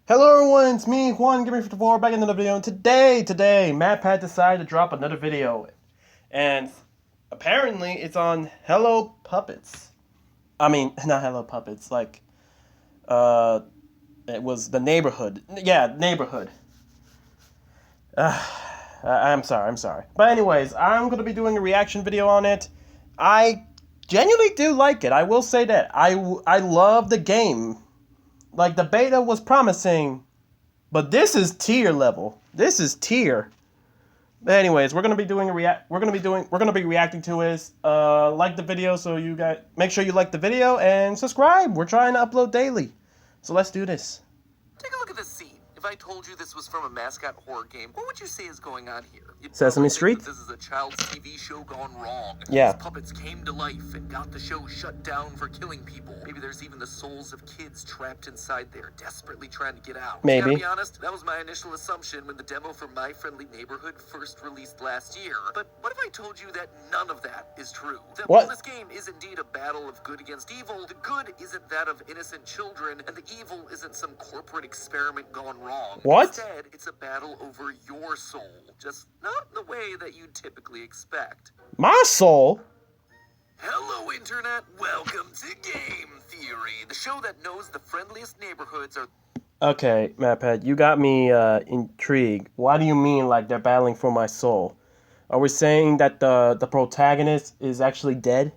Hello everyone, it's me, Juan Gamer54, back in another video, and today, MatPat decided to drop another video, and apparently it's on Hello Puppets. I mean, not Hello Puppets, uh, it was the Neighborhood. Yeah, Neighborhood. I'm sorry. But anyways, I'm gonna be doing a reaction video on it. I genuinely do like it, I will say that. I love the game. Like, the beta was promising, but this is tier level. This is tier. But anyways, we're gonna be reacting to it. Like the video, so you guys make sure you like the video and subscribe. We're trying to upload daily, so let's do this. Take a look at this scene. If I told you this was from a mascot horror game, what would you say is going on here? You'd Sesame probably think Street? that this is a child's TV show gone wrong. Yeah. These puppets came to life and got the show shut down for killing people. Maybe there's even the souls of kids trapped inside there, desperately trying to get out. Maybe. Gotta be honest, that was my initial assumption when the demo for My Friendly Neighborhood first released last year. But what if I told you that none of that is true? That What? while this game is indeed a battle of good against evil, the good isn't that of innocent children, and the evil isn't some corporate experiment gone wrong. What? Instead, it's a battle over your soul, just not in the way that you'd typically expect. My soul? Hello, Internet. Welcome to Game Theory, the show that knows the friendliest neighborhoods are... Okay, MatPat, you got me intrigued. Why do you mean like they're battling for my soul? Are we saying that the protagonist is actually dead?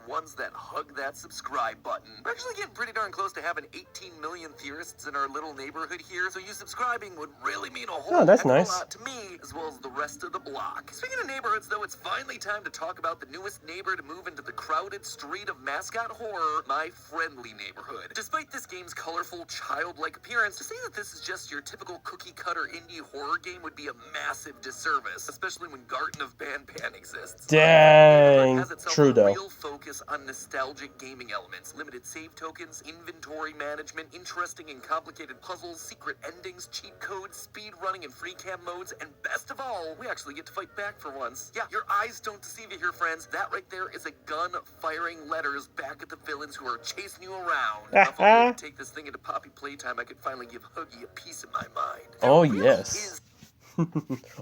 ones that hug that subscribe button. We're actually getting pretty darn close to having 18 million theorists in our little neighborhood here, so you subscribing would really mean a whole that's heck of nice. a lot to me, as well as the rest of the block. Speaking of neighborhoods, though, it's finally time to talk about the newest neighbor to move into the crowded street of mascot horror, My Friendly Neighborhood. Despite this game's colorful, childlike appearance, to say that this is just your typical cookie-cutter indie horror game would be a massive disservice, especially when Garden of Banpan exists. Dang. Has itself True a though. real focus on nostalgic gaming elements, limited save tokens, inventory management, interesting and complicated puzzles, secret endings, cheat codes, speed running and free cam modes, and best of all, we actually get to fight back for once. Yeah, your eyes don't deceive you here, friends. That right there is a gun firing letters back at the villains who are chasing you around. Now, if I could take this thing into Poppy Playtime, I could finally give Huggy a piece of my mind. Oh, There really yes. is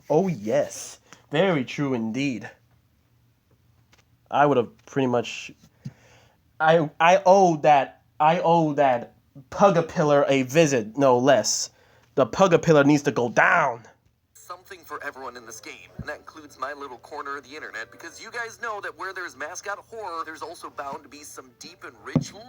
Oh yes. Very true indeed. I would have pretty much I owe that Pugapillar a visit, no less. The Pugapillar needs to go down. something for everyone in this game, and that includes my little corner of the internet, because you guys know that where there's mascot horror, there's also bound to be some deep and rich lore.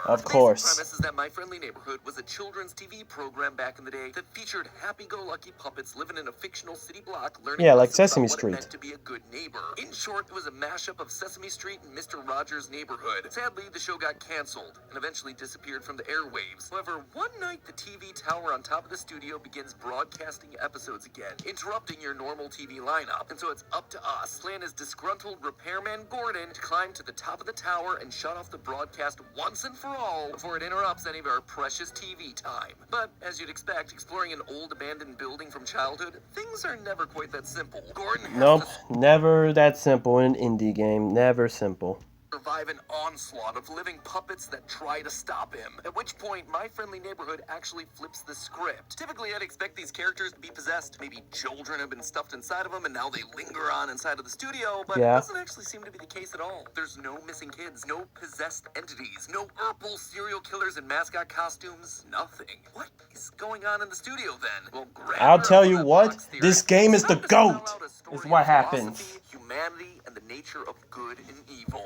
Of The course. basic premise is that My Friendly Neighborhood was a children's TV program back in the day that featured happy-go-lucky puppets living in a fictional city block, learning Yeah, like lessons Sesame about what Street. it meant to be a good neighbor. In short, it was a mashup of Sesame Street and Mr. Rogers' Neighborhood. Sadly, the show got canceled and eventually disappeared from the airwaves. However, one night the TV tower on top of the studio begins broadcasting episodes again, interrupting your normal TV lineup. And so it's up to us, playing as disgruntled repairman Gordon, to climb to the top of the tower and shut off the broadcast once and for all before it interrupts any of our precious TV time. But as you'd expect, exploring an old abandoned building from childhood, things are never quite that simple. Gordon has Nope, to never that simple in an indie game. Never simple. survive an onslaught of living puppets that try to stop him. At which point, My Friendly Neighborhood actually flips the script. Typically, I'd expect these characters to be possessed. Maybe children have been stuffed inside of them, and now they linger on inside of the studio, but Yeah. it doesn't actually seem to be the case at all. There's no missing kids, no possessed entities, no purple serial killers in mascot costumes, nothing. What is going on in the studio, then? Well, I'll tell you Grandma what, Box Theory this game is the decided to spell GOAT, out a story is what of happens. philosophy, humanity, and the nature of good and evil.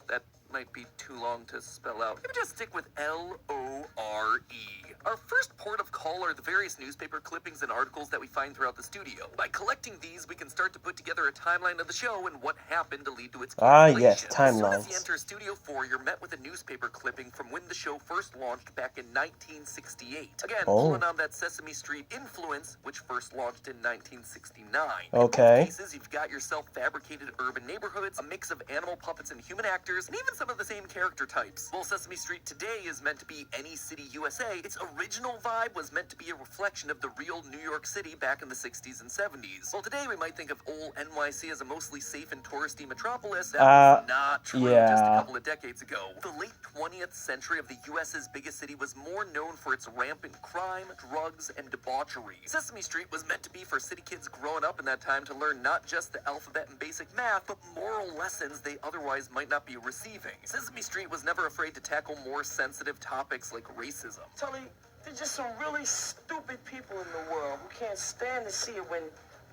That might be too long to spell out. Maybe just stick with L-O-R-E. Our first port of call are the various newspaper clippings and articles that we find throughout the studio. By collecting these, we can start to put together a timeline of the show and what happened to lead to its Ah, cancellation. yes, As soon as you timelines. enter Studio 4, you're met with a newspaper clipping from when the show first launched back in 1968. Again, pulling on that Sesame Street influence, which first launched in 1969. In Okay. both cases, you've got yourself fabricated urban neighborhoods, a mix of animal puppets and human actors, and even some of the same character types. While Sesame Street today is meant to be any city USA, it's original vibe was meant to be a reflection of the real New York City back in the 60s and 70s. Well, today we might think of old NYC as a mostly safe and touristy metropolis. That was not true just a couple of decades ago. The late 20th century of the U.S.'s biggest city was more known for its rampant crime, drugs, and debauchery. Sesame Street was meant to be for city kids growing up in that time to learn not just the alphabet and basic math, but moral lessons they otherwise might not be receiving. Sesame Street was never afraid to tackle more sensitive topics like racism. Tully, there's just some really stupid people in the world who can't stand to see it when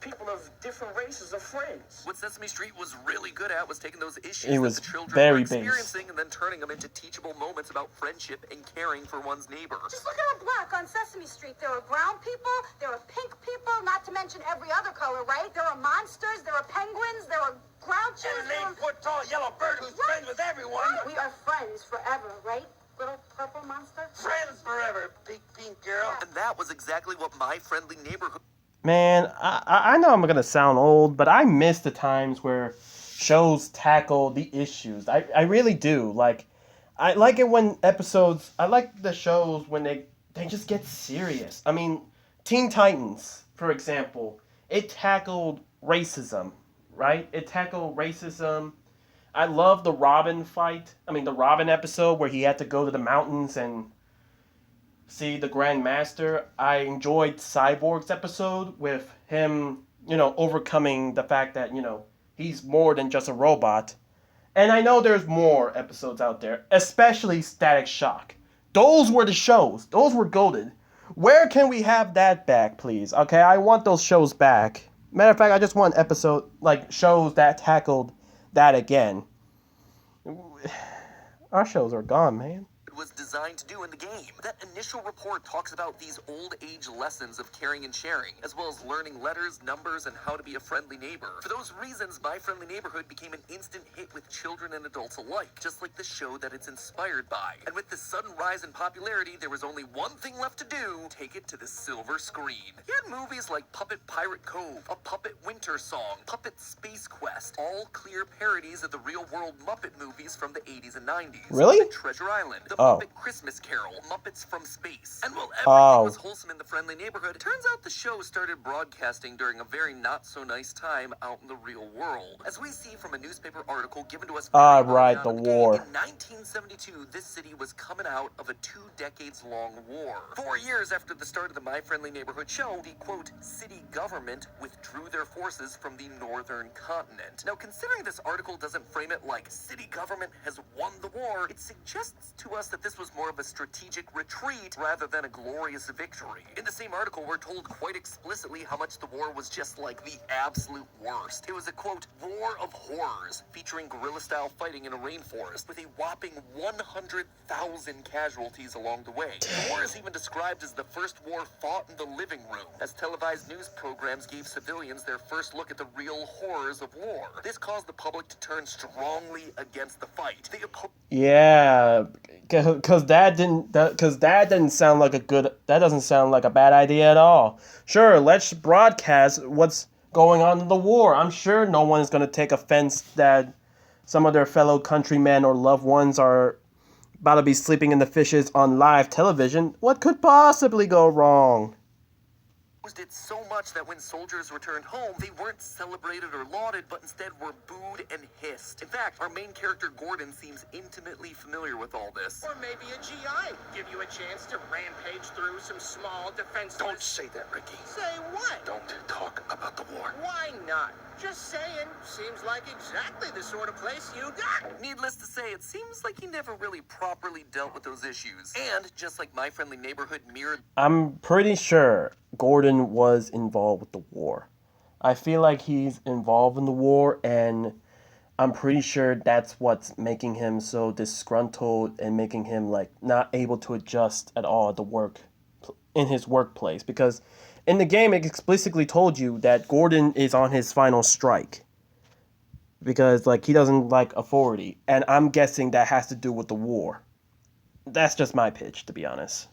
people of different races are friends. What Sesame Street was really good at was taking those issues It that was the children very were base. experiencing and then turning them into teachable moments about friendship and caring for one's neighbor. Just look at our block on Sesame Street. There are brown people, there are pink people, not to mention every other color, right? There are monsters, there are penguins, there are grouches. And an 8-foot tall yellow bird who's friends with everyone. We are friends forever, right? Little purple monster? Friends forever, big pink girl. And that was exactly what My Friendly Neighborhood. Man, I know I'm gonna sound old, but I miss the times where shows tackle the issues. I really do. Like, I like it when episodes. I like the shows when they just get serious. I mean, Teen Titans, for example, it tackled racism, right? It tackled racism. I love the Robin fight. I mean, the Robin episode where he had to go to the mountains and see the Grand Master. I enjoyed Cyborg's episode with him, overcoming the fact that, he's more than just a robot. And I know there's more episodes out there, especially Static Shock. Those were the shows. Those were goated. Where can we have that back, please? Okay, I want those shows back. Matter of fact, I just want episode, shows that tackled that again. Our shows are gone, man. Was designed to do in the game. That initial report talks about these old age lessons of caring and sharing, as well as learning letters, numbers, and how to be a friendly neighbor. For those reasons, My Friendly Neighborhood became an instant hit with children and adults alike, just like the show that it's inspired by. And with this sudden rise in popularity, there was only one thing left to do: take it to the silver screen. You had movies like Puppet Pirate Cove, A Puppet Winter Song, Puppet Space Quest, all clear parodies of the real-world Muppet movies from the 80s and 90s. Really? Muppet Treasure Island, The Muppet Christmas Carol, Muppets from Space. And while everything was wholesome in the Friendly Neighborhood, it turns out the show started broadcasting during a very not-so-nice time out in the real world. As we see from a newspaper article given to us the war. in 1972, this city was coming out of a 2-decades-long war. 4 years after the start of the My Friendly Neighborhood show, the, quote, city government withdrew their forces from the northern continent. Now, considering this article doesn't frame it like city government has won the war, it suggests to us that this was more of a strategic retreat rather than a glorious victory. In the same article, we're told quite explicitly how much the war was just like the absolute worst. It was a, quote, war of horrors, featuring guerrilla-style fighting in a rainforest, with a whopping 100,000 casualties along the way. The war is even described as the first war fought in the living room, as televised news programs gave civilians their first look at the real horrors of war. This caused the public to turn strongly against the fight. Yeah, because that didn't sound like that doesn't sound like a bad idea at all. Sure, let's broadcast what's going on in the war. I'm sure no one is going to take offense that some of their fellow countrymen or loved ones are about to be sleeping in the fishes on live television. What could possibly go wrong? Did so much that when soldiers returned home, they weren't celebrated or lauded, but instead were booed and hissed. In fact, our main character Gordon seems intimately familiar with all this. Or maybe a GI. Give you a chance to rampage through some small defenseless... Don't say that, Ricky. Say what? Don't talk about the war. Why not? Just saying. Seems like exactly the sort of place you got. Needless to say, it seems like he never really properly dealt with those issues. And, just like My Friendly Neighborhood mirrored... I'm pretty sure Gordon was involved with the war. I feel like he's involved in the war, and I'm pretty sure that's what's making him so disgruntled and making him not able to adjust at all at the work in his workplace, because in the game it explicitly told you that Gordon is on his final strike because he doesn't like authority, and I'm guessing that has to do with the war. That's just my pitch, to be honest.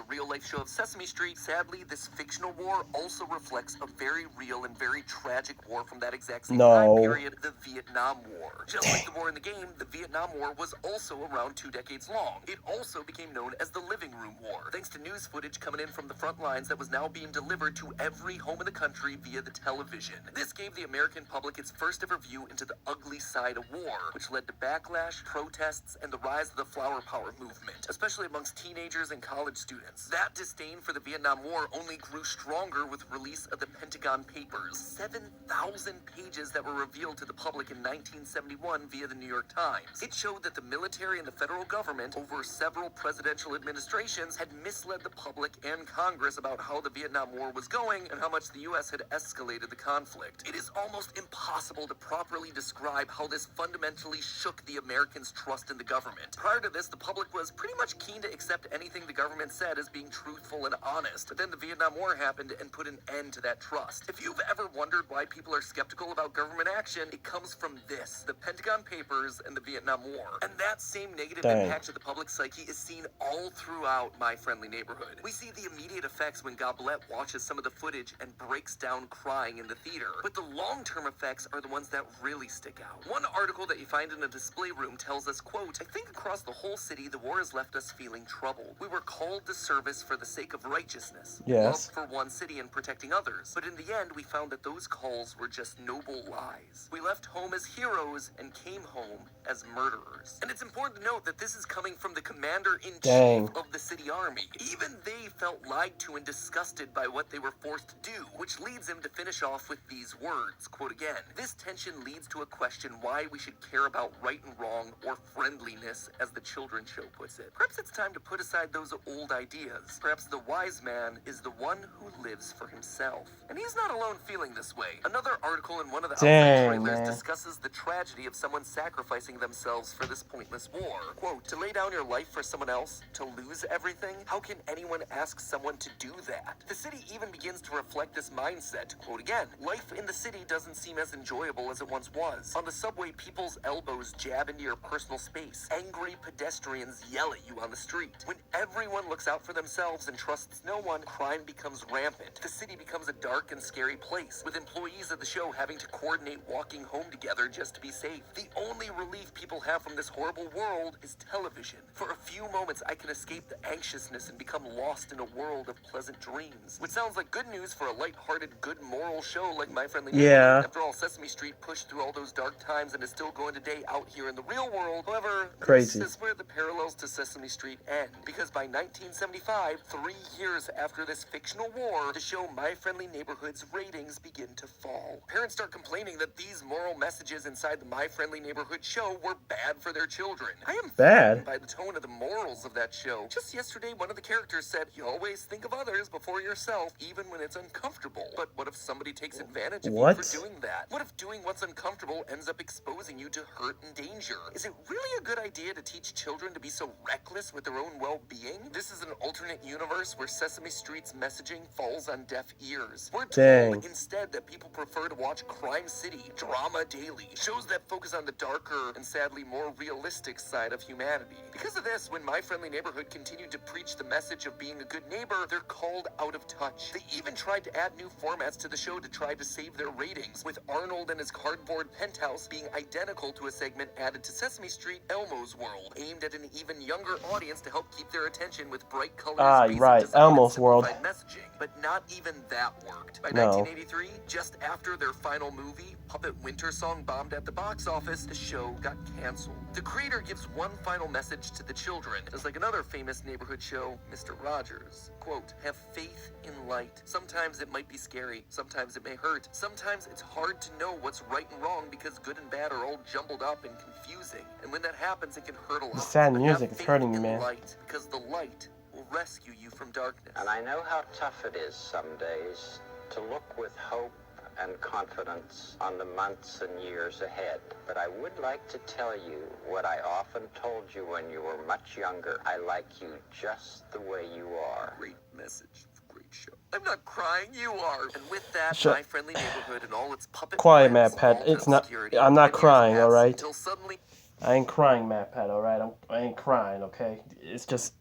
Real-life real-life show of Sesame Street, sadly, this fictional war also reflects a very real and very tragic war from that exact same time period, the Vietnam War. Just like the war in the game, the Vietnam War was also around 2 decades long. It also became known as the Living Room War, thanks to news footage coming in from the front lines that was now being delivered to every home in the country via the television. This gave the American public its first ever view into the ugly side of war, which led to backlash, protests, and the rise of the flower power movement, especially amongst teenagers and college students. That disdain for the Vietnam War only grew stronger with release of the Pentagon Papers, 7,000 pages that were revealed to the public in 1971 via the New York Times. It showed that the military and the federal government, over several presidential administrations, had misled the public and Congress about how the Vietnam War was going and how much the U.S. had escalated the conflict. It is almost impossible to properly describe how this fundamentally shook the Americans' trust in the government. Prior to this, the public was pretty much keen to accept anything the government said as being truthful and honest. But then the Vietnam War happened and put an end to that trust. If you've ever wondered why people are skeptical about government action, it comes from this, the Pentagon Papers and the Vietnam War. And that same negative impact to the public psyche is seen all throughout My Friendly Neighborhood. We see the immediate effects when Goblet watches some of the footage and breaks down crying in the theater. But the long-term effects are the ones that really stick out. One article that you find in a display room tells us, quote, "I think across the whole city, the war has left us feeling troubled. We were called to service for the sake of righteousness, love for one city and protecting others. But in the end, we found that those calls were just noble lies. We left home as heroes and came home as murderers." And it's important to note that this is coming from the commander-in-chief of the city army. Even they felt lied to and disgusted by what they were forced to do, which leads him to finish off with these words, quote again, "This tension leads to a question why we should care about right and wrong or friendliness, as the children's show puts it. Perhaps it's time to put aside those old ideas. Perhaps the wise man is the one who lives for himself." And he's not alone feeling this way. Another article in one of the outside trailers discusses the tragedy of someone sacrificing themselves for this pointless war. Quote, "To lay down your life for someone else, to lose everything? How can anyone ask someone to do that?" The city even begins to reflect this mindset. Quote again, "Life in the city doesn't seem as enjoyable as it once was. On the subway, people's elbows jab into your personal space. Angry pedestrians yell at you on the street. When everyone looks out for themselves and trusts no one, crime becomes rampant. The city becomes a dark and scary place, with employees of the show having to coordinate walking home together just to be safe. The only relief people have from this horrible world is television. For a few moments, I can escape the anxiousness and become lost in a world of pleasant dreams." Which sounds like good news for a lighthearted, good moral show like My Friendly Neighborhood. After all, Sesame Street pushed through all those dark times and is still going today out here in the real world. However, this is where the parallels to Sesame Street end. Because by 1975, 3 years after this fictional war, the show My Friendly Neighborhood's ratings begin to fall. Parents start complaining that these moral messages inside the My Friendly Neighborhood show were bad for their children. I am frightened by the tone of the morals of that show. Just yesterday, one of the characters said, "You always think of others before yourself, even when it's uncomfortable." But what if somebody takes advantage of you for doing that? What if doing what's uncomfortable ends up exposing you to hurt and danger? Is it really a good idea to teach children to be so reckless with their own well-being? This is an alternate universe where Sesame Street's messaging falls on deaf ears. We're told instead that people prefer to watch Crime City, Drama Daily, shows that focus on the darker and sadly more realistic side of humanity. Because of this, when My Friendly Neighborhood continued to preach the message of being a good neighbor, they're called out of touch. They even tried to add new formats to the show to try to save their ratings, with Arnold and his cardboard penthouse being identical to a segment added to Sesame Street, Elmo's World, aimed at an even younger audience to help keep their attention with bright colors, Elmo's World. Messaging. But not even that worked. By 1983, just after their final movie, Puppet Winter Song bombed at the box office, the show got canceled. The creator gives one final message to the children, just like another famous neighborhood show, Mr. Rogers. Quote, "Have faith in light. Sometimes it might be scary. Sometimes it may hurt. Sometimes it's hard to know what's right and wrong because good and bad are all jumbled up and confusing. And when that happens, it can hurt a lot. The sad But music have is hurting faith me, in man. light, because the light will rescue you from darkness." And I know how tough it is some days to look with hope and confidence on the months and years ahead. But I would like to tell you what I often told you when you were much younger. I like you just the way you are. Great message. Great show. I'm not crying, you are. And with that, My Friendly Neighborhood and all its puppet Quiet, friends Matt Pat. fall to It's not. obscurity, I'm not and years crying. pass All right. Until suddenly, I ain't crying, Matt Pat. All right. I ain't crying. Okay. It's just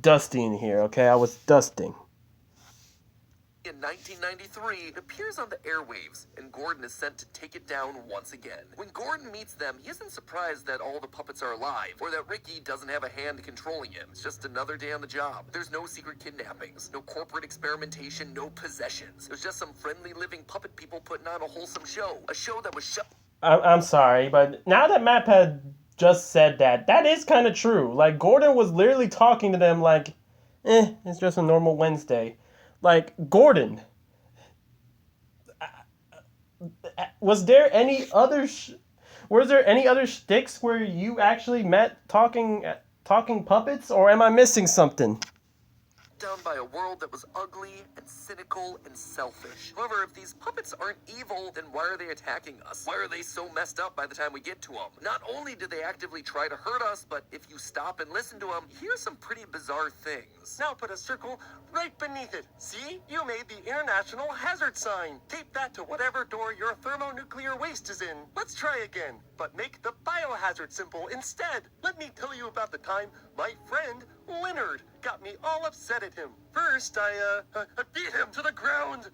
dusting here, okay? I was dusting. In 1993, it appears on the airwaves, and Gordon is sent to take it down once again. When Gordon meets them, he isn't surprised that all the puppets are alive, or that Ricky doesn't have a hand controlling him. It's just another day on the job. There's no secret kidnappings, no corporate experimentation, no possessions. There's just some friendly living puppet people putting on a wholesome show. A show that was shut. I'm sorry, but now that Matt had just said that, that is kind of true. Like, Gordon was literally talking to them like, it's just a normal Wednesday. Like, Gordon, was there any other shticks where you actually met talking puppets, or am I missing something? Down by a world that was ugly and cynical and selfish. However, if these puppets aren't evil, then why are they attacking us? Why are they so messed up by the time we get to them? Not only do they actively try to hurt us, but if you stop and listen to them, you hear some pretty bizarre things. Now put a circle right beneath it. See? You made the international hazard sign. Tape that to whatever door your thermonuclear waste is in. Let's try again, but make the biohazard symbol instead. Let me tell you about the time my friend Leonard got me all upset at him. First, I beat him to the ground.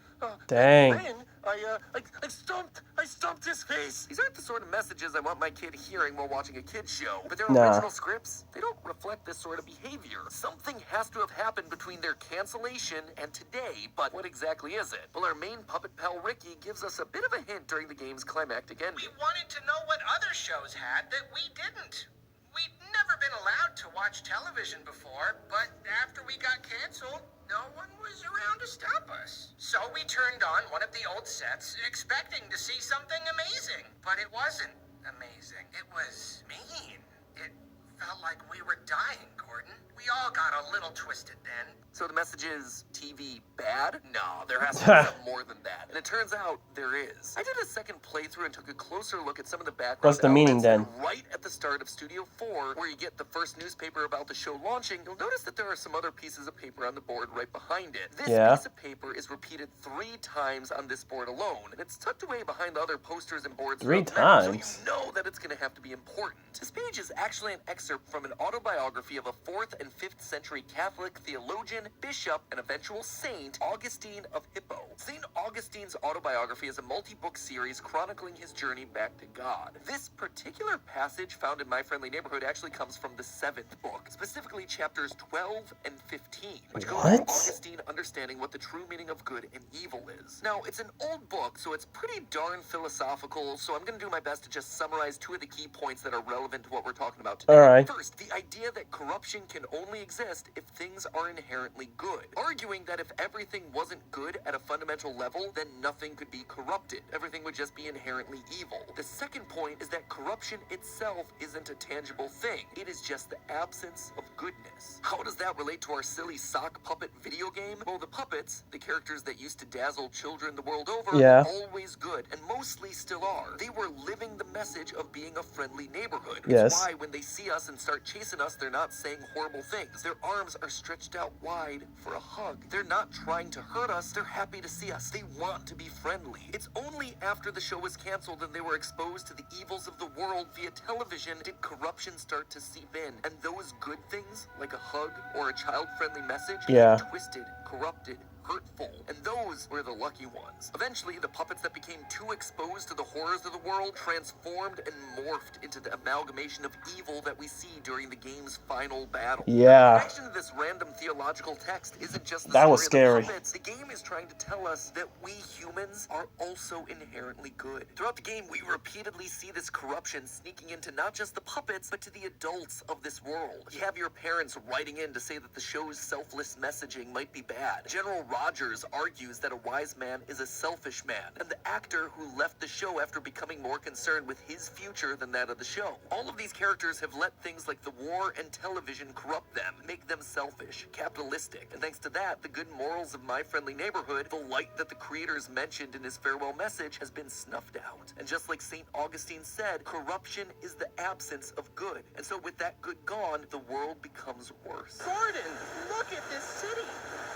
Dang. Then I stomped his face. These aren't the sort of messages I want my kid hearing while watching a kid's show. But their Nah. original scripts, they don't reflect this sort of behavior. Something has to have happened between their cancellation and today, but what exactly is it? Well, our main puppet pal Ricky gives us a bit of a hint during the game's climactic ending. We wanted to know what other shows had that we didn't. We'd never been allowed to watch television before, but after we got canceled, no one was around to stop us. So we turned on one of the old sets, expecting to see something amazing. But it wasn't amazing. It was mean. It felt like we were dying, Gordon. We all got a little twisted then. So the message is TV bad? No, there has to be something more than that. And it turns out there is. I did a second playthrough and took a closer look at some of the background. What's the meaning elements, then? and right at the start of Studio 4, where you get the first newspaper about the show launching, you'll notice that there are some other pieces of paper on the board right behind it. This Yeah. piece of paper is repeated 3 times on this board alone, and it's tucked away behind the other posters and boards. 3 throughout the map, times? So you know that it's going to have to be important. This page is actually an excerpt from an autobiography of a 4th and 5th century Catholic theologian, bishop, and eventual saint, Augustine of Hippo. St. Augustine's autobiography is a multi-book series chronicling his journey back to God. This particular passage found in My Friendly Neighborhood actually comes from the 7th book, specifically chapters 12 and 15, which go into What? Augustine understanding what the true meaning of good and evil is. Now, it's an old book, so it's pretty darn philosophical, so I'm going to do my best to just summarize 2 of the key points that are relevant to what we're talking about today. All right. First, the idea that corruption can only exist if things are inherently good, arguing that if everything wasn't good at a fundamental level, then nothing could be corrupted. Everything would just be inherently evil. The second point is that corruption itself isn't a tangible thing. It is just the absence of goodness. How does that relate to our silly sock puppet video game? Well, the puppets, the characters that used to dazzle children the world over, Yeah. were always good, and mostly still are. They were living the message of being a friendly neighborhood. Yes. It's why when they see us and start chasing us, they're not saying horrible things. Their arms are stretched out wide for a hug. They're not trying to hurt us. They're happy to see us. They want to be friendly. It's only after the show was canceled and they were exposed to the evils of the world via television did corruption start to seep in. And those good things, like a hug or a child-friendly message, Yeah. became twisted, corrupted, hurtful, and those were the lucky ones. Eventually, the puppets that became too exposed to the horrors of the world transformed and morphed into the amalgamation of evil that we see during the game's final battle. Yeah. The connection to this random theological text isn't just the That was story of scary. the puppets. The game is trying to tell us that we humans are also inherently good. Throughout the game, we repeatedly see this corruption sneaking into not just the puppets, but to the adults of this world. You have your parents writing in to say that the show's selfless messaging might be bad. General Rogers argues that a wise man is a selfish man, and the actor who left the show after becoming more concerned with his future than that of the show. All of these characters have let things like the war and television corrupt them, make them selfish, capitalistic, and thanks to that, the good morals of My Friendly Neighborhood, the light that the creators mentioned in his farewell message, has been snuffed out. And just like St. Augustine said, corruption is the absence of good. And so with that good gone, the world becomes worse. Gordon, look at this city.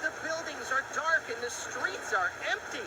The buildings are dark and the streets are empty.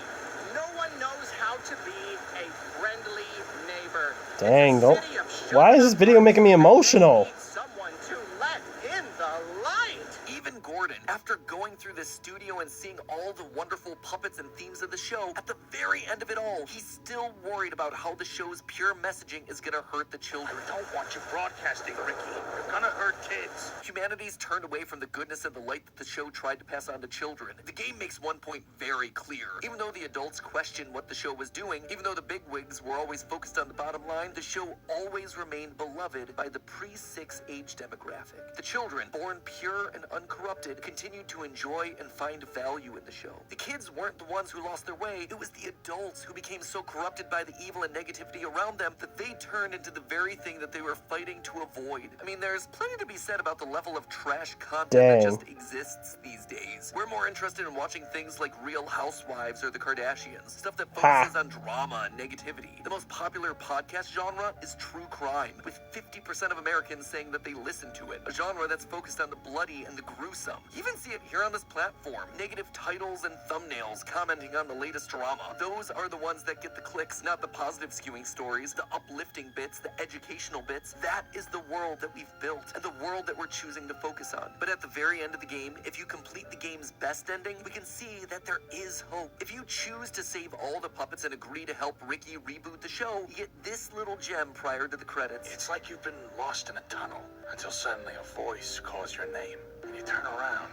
No one knows how to be a friendly neighbor. Dang, It's a don't. city of Why is this video making me emotional? Need someone to let in the light. Even Ken Gordon, after going through the studio and seeing all the wonderful puppets and themes of the show, at the very end of it all, he's still worried about how the show's pure messaging is gonna hurt the children. I don't want you broadcasting, Ricky. You're gonna hurt kids. Humanity's turned away from the goodness and the light that the show tried to pass on to children. The game makes one point very clear. Even though the adults questioned what the show was doing, even though the bigwigs were always focused on the bottom line, the show always remained beloved by the pre-6 age demographic. The children, born pure and uncorrupted, continued to enjoy and find value in the show. The kids weren't the ones who lost their way, it was the adults who became so corrupted by the evil and negativity around them that they turned into the very thing that they were fighting to avoid. I mean, there's plenty to be said about the level of trash content that just exists these days. We're more interested in watching things like Real Housewives or the Kardashians, stuff that focuses on drama and negativity. The most popular podcast genre is true crime, with 50% of Americans saying that they listen to it, a genre that's focused on the bloody and the gruesome. You even see it here on this platform. Negative titles and thumbnails commenting on the latest drama. Those are the ones that get the clicks, not the positive skewing stories, the uplifting bits, the educational bits. That is the world that we've built and the world that we're choosing to focus on. But at the very end of the game, if you complete the game's best ending, we can see that there is hope. If you choose to save all the puppets and agree to help Ricky reboot the show, you get this little gem prior to the credits. It's like you've been lost in a tunnel until suddenly a voice calls your name. And you turn around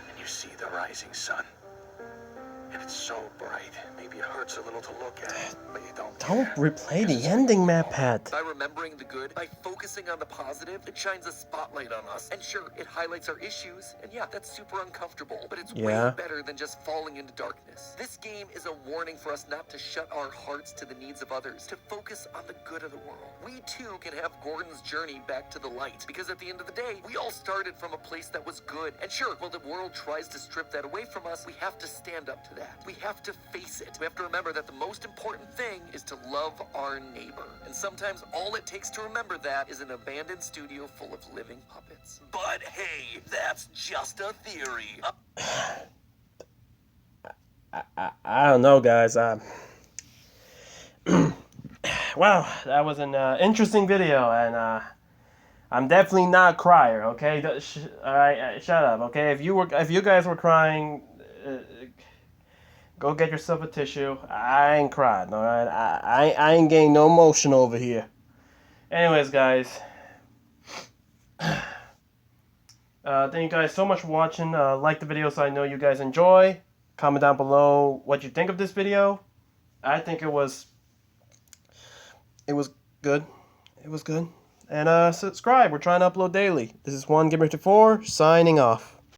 and you see the rising sun. And it's so bright, maybe it hurts a little to look at, but you don't care. Replay the ending, MatPat. By remembering the good, by focusing on the positive, it shines a spotlight on us. And sure, it highlights our issues, and yeah, that's super uncomfortable, but it's way better than just falling into darkness. This game is a warning for us not to shut our hearts to the needs of others, to focus on the good of the world. We too can have Gordon's journey back to the light, because at the end of the day, we all started from a place that was good. And sure, while the world tries to strip that away from us, we have to stand up to that. We have to face it. We have to remember that the most important thing is to love our neighbor. And sometimes all it takes to remember that is an abandoned studio full of living puppets. But hey, that's just a theory. I don't know, guys. Wow, that was an interesting video, and I'm definitely not a crier. Okay, all right, shut up. Okay, if you guys were crying, go get yourself a tissue. I ain't crying. All right, I ain't getting no emotion over here. Anyways, guys, thank you guys so much for watching. Like the video so I know you guys enjoy. Comment down below what you think of this video. I think it was good. It was good. And subscribe. We're trying to upload daily. This is 1Gamer54 signing off.